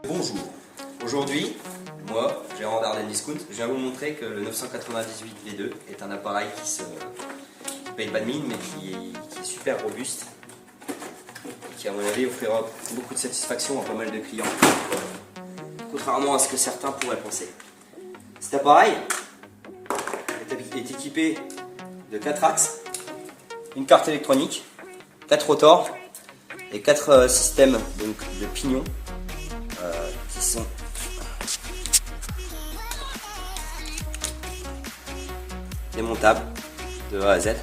Bonjour, aujourd'hui, moi, Gérard d'Ardenne Discount, je viens vous montrer que le 998 V2 est un appareil qui paye pas de mine mais qui est super robuste et qui à mon avis offrira beaucoup de satisfaction à pas mal de clients, contrairement à ce que certains pourraient penser. Cet appareil est équipé de 4 axes, une carte électronique, 4 rotors et 4 systèmes donc, de pignons qui sont démontables de A à Z,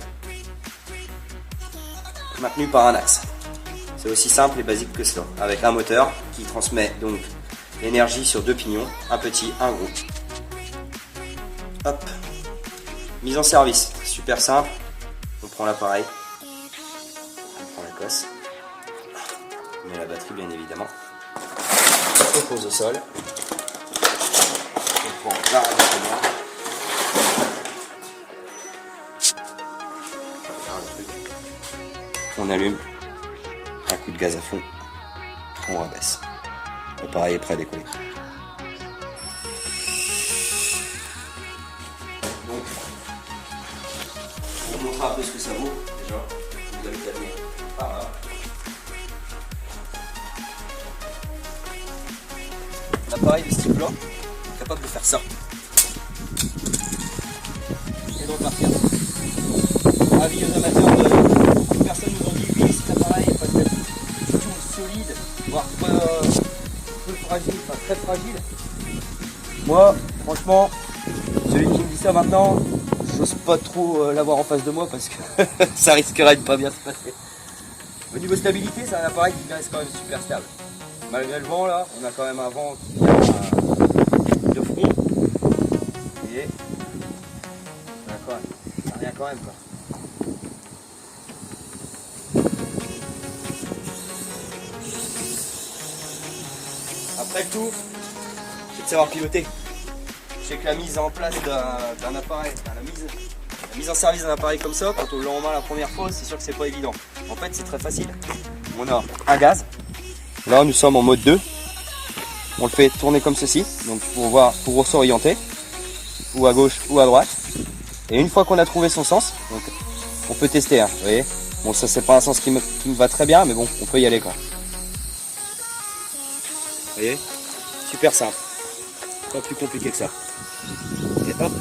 maintenus par un axe. C'est aussi simple et basique que cela, avec un moteur qui transmet donc l'énergie sur 2 pignons, un petit, un gros. Hop. Mise en service, super simple. On prend l'appareil, on prend la cosse, on met la batterie bien évidemment, on pose au sol, on prend la radiateur, on allume, un coup de gaz à fond, on rabaisse. L'appareil est prêt à décoller. Donc, je vais vous montrer un peu ce que ça vaut déjà. Vous allez calmer par là. L'appareil de ce type là est capable de faire ça. Et de repartir. Avis aux amateurs de. Beaucoup de personnes nous ont dit oui, cet appareil est pas tout solide, voire peu fragile, enfin très fragile. Moi, franchement, celui qui me dit ça maintenant, j'ose pas trop l'avoir en face de moi parce que ça risquerait de pas bien se passer. Au niveau stabilité, c'est un appareil qui reste quand même super stable. Malgré le vent là, on a quand même un vent qui vient de front. Et ça revient quand même quoi. Après le tout, c'est de savoir piloter. Je sais que la mise en place d'un appareil, la mise en service d'un appareil comme ça, quand on l'a en main la première fois, c'est sûr que c'est pas évident. En fait, c'est très facile. On a un gaz. Là, nous sommes en mode 2. On le fait tourner comme ceci, donc pour s'orienter, ou à gauche ou à droite. Et une fois qu'on a trouvé son sens, donc on peut tester. Hein, vous voyez. Bon, ça c'est pas un sens qui me va très bien, mais bon, on peut y aller quoi. Vous voyez, super simple, pas plus compliqué que ça. Et hop.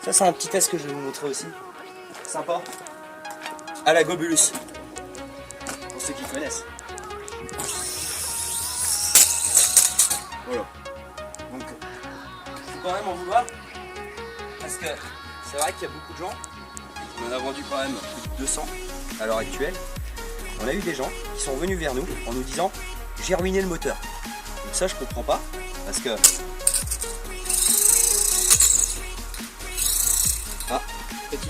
Ça c'est un petit test que je vais vous montrer aussi. Sympa. À la Gobulus. Pour ceux qui connaissent. Voilà. Donc, faut quand même en vouloir. Parce que c'est vrai qu'il y a beaucoup de gens. On en a vendu quand même plus de 200 à l'heure actuelle. On a eu des gens qui sont venus vers nous en nous disant j'ai ruiné le moteur. Donc ça je comprends pas parce que petit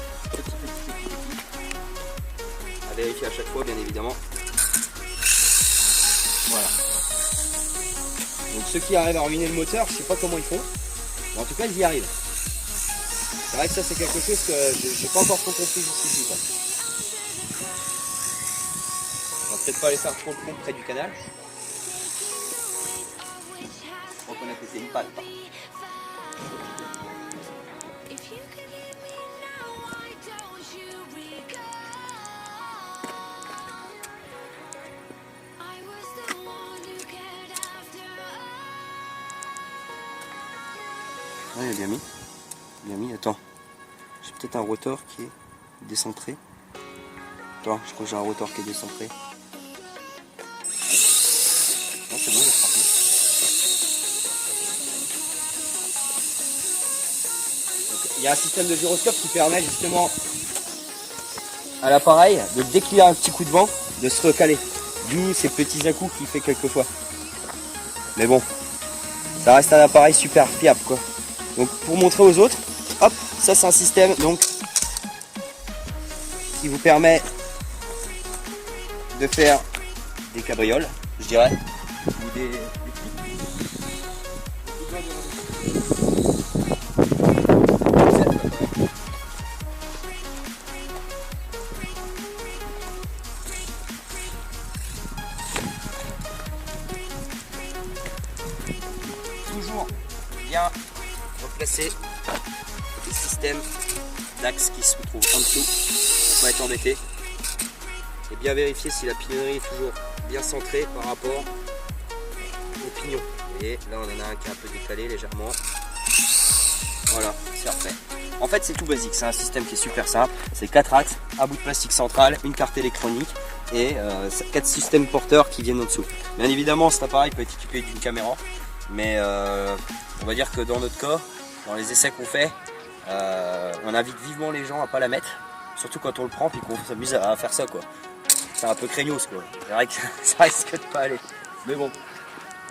à vérifier à chaque fois bien évidemment. Voilà. Donc ceux qui arrivent à ruiner le moteur, je sais pas comment ils font, mais en tout cas ils y arrivent. C'est vrai que ça c'est quelque chose que j'ai pas encore trop compris jusqu'ici quoi. On va peut-être pas aller faire trop de pompe près du canal. Je crois qu'on a pété une palle. Ouais, il est bien mis. Bien mis. Attends. J'ai peut-être un rotor qui est décentré. Attends, je crois que j'ai un rotor qui est décentré. Non, c'est bon, il est reparti. Donc, il y a un système de gyroscope qui permet justement à l'appareil de dès qu'il y a un petit coup de vent, de se recaler. D'où ces petits à-coups qu'il fait quelquefois. Mais bon, ça reste un appareil super fiable quoi. Donc pour montrer aux autres, hop, ça c'est un système donc qui vous permet de faire des cabrioles, je dirais, ou des toujours bien replacer le système d'axe qui se trouve en dessous pour pas être embêté. Et bien vérifier si la pignonnerie est toujours bien centrée par rapport au pignon. Et là on en a un qui est un peu décalé légèrement. Voilà, c'est refait. En fait c'est tout basique, c'est un système qui est super simple. C'est 4 axes, un bout de plastique central, une carte électronique et 4 systèmes porteurs qui viennent en dessous. Bien évidemment cet appareil peut être équipé d'une caméra, mais on va dire que dans notre cas, dans les essais qu'on fait, on invite vivement les gens à pas la mettre, surtout quand on le prend et qu'on s'amuse à faire ça quoi. C'est un peu craignos quoi, c'est vrai que ça risque de pas aller, mais bon.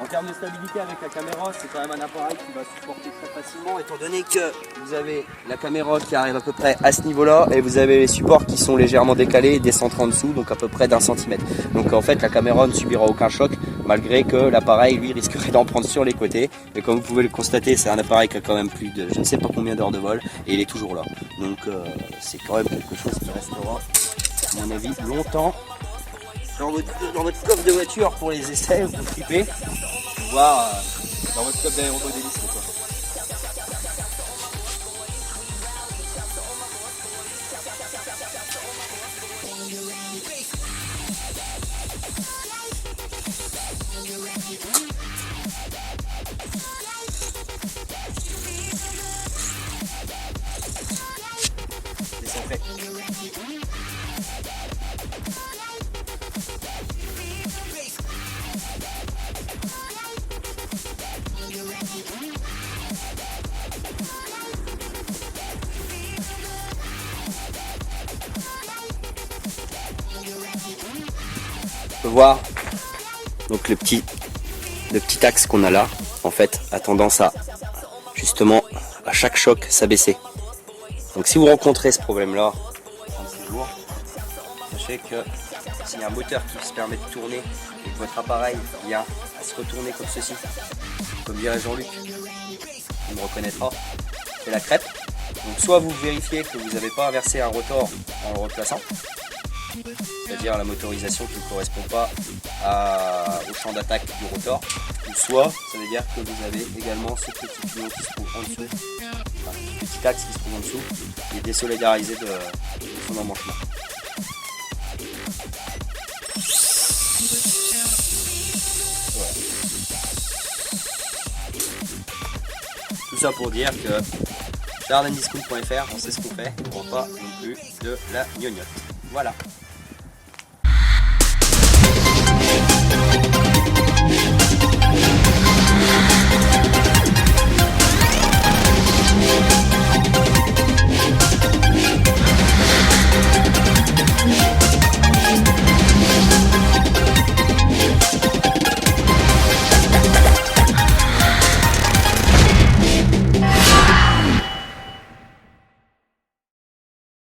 En termes de stabilité avec la caméra, c'est quand même un appareil qui va supporter très facilement, étant donné que vous avez la caméra qui arrive à peu près à ce niveau-là et vous avez les supports qui sont légèrement décalés et descentrés en dessous, donc à peu près d'1 centimètre. Donc en fait la caméra ne subira aucun choc, malgré que l'appareil lui risquerait d'en prendre sur les côtés. Mais comme vous pouvez le constater, c'est un appareil qui a quand même plus de je ne sais pas combien d'heures de vol et il est toujours là. Donc c'est quand même quelque chose qui restera, à mon avis, longtemps dans votre coffre de voiture pour les essais, vous flippez, voire dans votre coffre d'aéromodéliste quoi. Décentré. On peut voir donc le petit axe qu'on a là en fait a tendance à justement à chaque choc s'abaisser. Donc si vous rencontrez ce problème là en séjour, sachez que s'il y a un moteur qui se permet de tourner et que votre appareil vient à se retourner comme ceci, comme dirait Jean-Luc, il me reconnaîtra, c'est la crêpe. Donc soit vous vérifiez que vous n'avez pas inversé un rotor en le replaçant, c'est-à-dire la motorisation qui ne correspond pas au champ d'attaque du rotor, ou soit ça veut dire que vous avez également ce petit pignon qui se trouve en dessous, enfin, ce petit axe qui se trouve en dessous, qui est désolidarisé de son emmanchement. Voilà. Tout ça pour dire que jardindiscount.fr, on sait ce qu'on fait, on ne prend pas non plus de la gnognotte. Voilà.